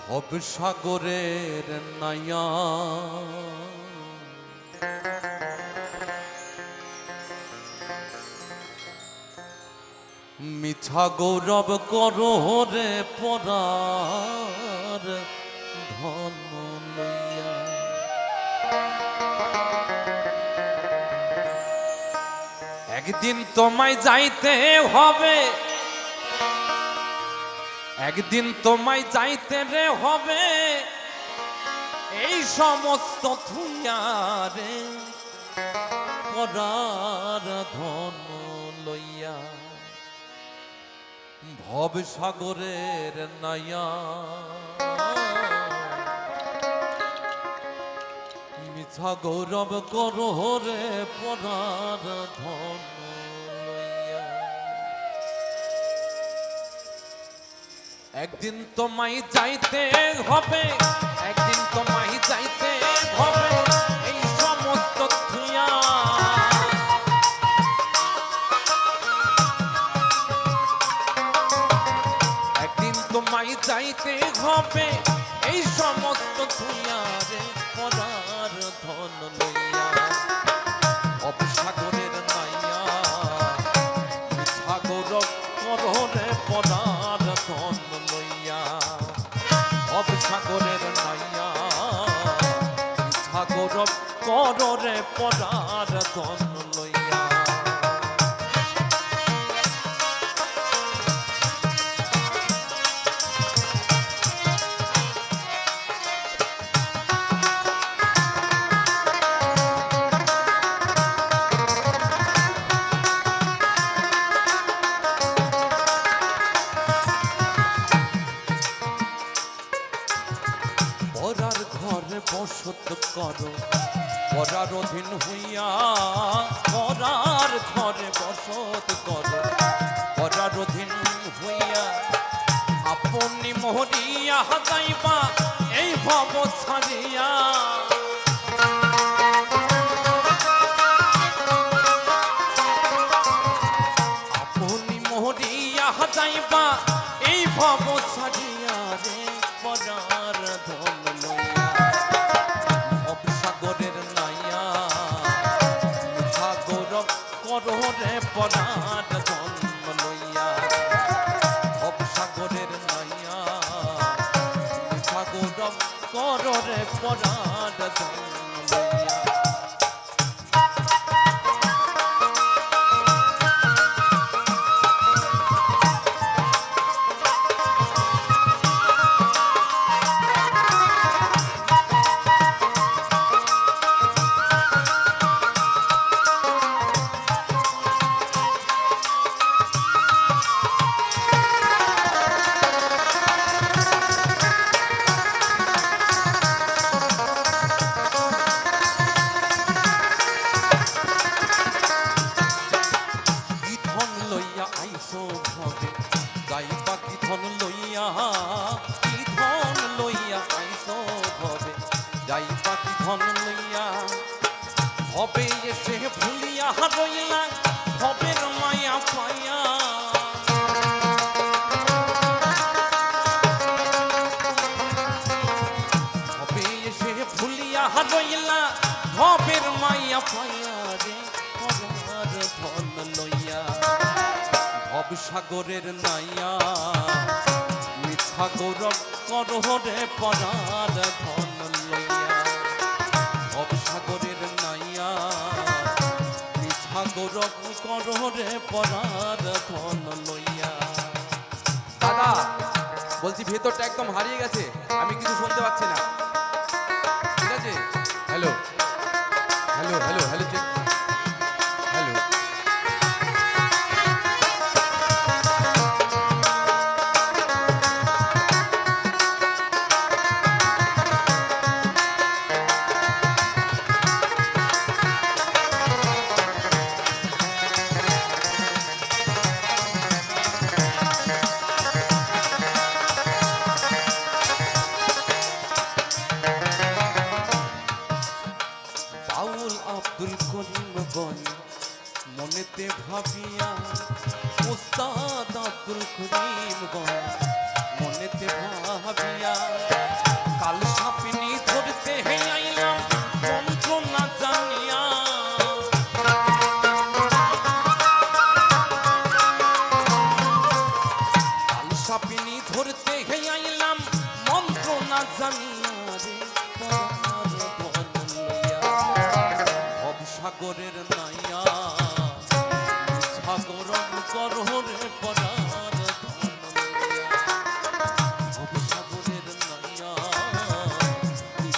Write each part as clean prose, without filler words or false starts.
ভব সাগরের নাইয়া মিছা গৌরব করো রে পরার ধন লইয়া। একদিন তোমায় যাইতে হবে, একদিন তোমায় যাইতে রে হবে এই সমস্ত থুইয়ারে পরার ধন লইয়া। ভব সাগরের নাইয়া মিছা গৌরব করো রে পরার ধন লইয়া। একদিন তোমায় যাইতে হবে, একদিন তোমায় যাইতে হবে এই সমস্ত থুইয়া। একদিন তোমায় যাইতে হবে এই সমস্ত থুইয়া রে পরার ধন লইয়া। ভব সাগরের নাইয়া মিছা গৌরব করো রে পরার ধন লইয়া। ভব সাগরের নাইয়া মিছা গৌরব করো রে পরার ধন লইয়া। পরার ঘরে বসত করো পরার অধীন হইয়া। পরার ঘরে বসত করো পরার অধীন হইয়া। আপনি মরিয়া যাইবা এই ভব ছাড়িয়া। আপনি মরিয়া যাইবা এই ভব ছাড়িয়া রে পরার ধন লইয়া। ভব সাগরের নাইয়া মিছা গৌরব করো রে পরার ধন লইয়া। ভব সাগরের নাইয়া মিছা গৌরব করো রে পরার ধন লইয়া। যাইবা কি ধন লইয়া, কি ধন লইয়া আইসো ভবে। যাইবা কি ধন লইয়া ভবে এসে ভুলিয়া রইলা ভবের মায়া পাইয়া। ভবে এসে ভুলিয়া রইলা ভবের মায়া পাইয়া রে পরার ধন লইয়া। ভব সাগরের নাইয়া মিছা গৌরব করো রে পরার ধন লইয়া। ভব সাগরের নাইয়া মিছা গৌরব করো রে পরার ধন লইয়া। দাদা বলছি ভেতরটা একদম হারিয়ে গেছে, আমি কিছু শুনতে পাচ্ছি না। ঠিক আছে, hello hello hello hello check hello. মনেতে ভাবিয়া উস্তাদ আব্দুল করিম গো মনেতে ভাবিয়া কাল সাপিনী ধরতে হে আইলাম মন্ত্র না জানিয়া কাল সাপিনী ধরতে হে আইলাম মন্ত্র না জানিয়া রে পরার ধন লইয়া ভবসাগরের নাইয়া সাগরম করহরে পরার ধন লইয়া ভবসাগরের নাইয়া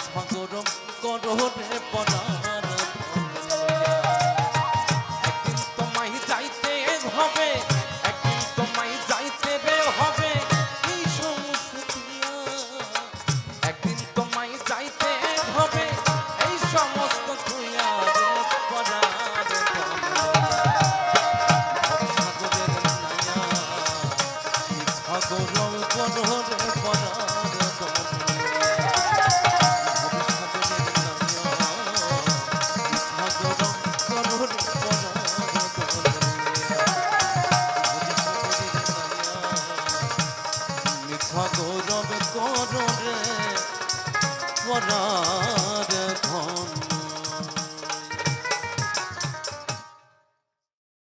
সাগরম করহরে পরার ধন লইয়া একদিন তোমায় যাইতে হবে একদিন তোমায় যাইতে রে হবে এই সমস্ত দুনিয়া একদিন তোমায় যাইতে হবে এই সমস্ত দুনিয়া রে পরার ধন ভবসাগরের নাইয়া সাগরম করহরে পরার ধন গৌরব করো রে পরা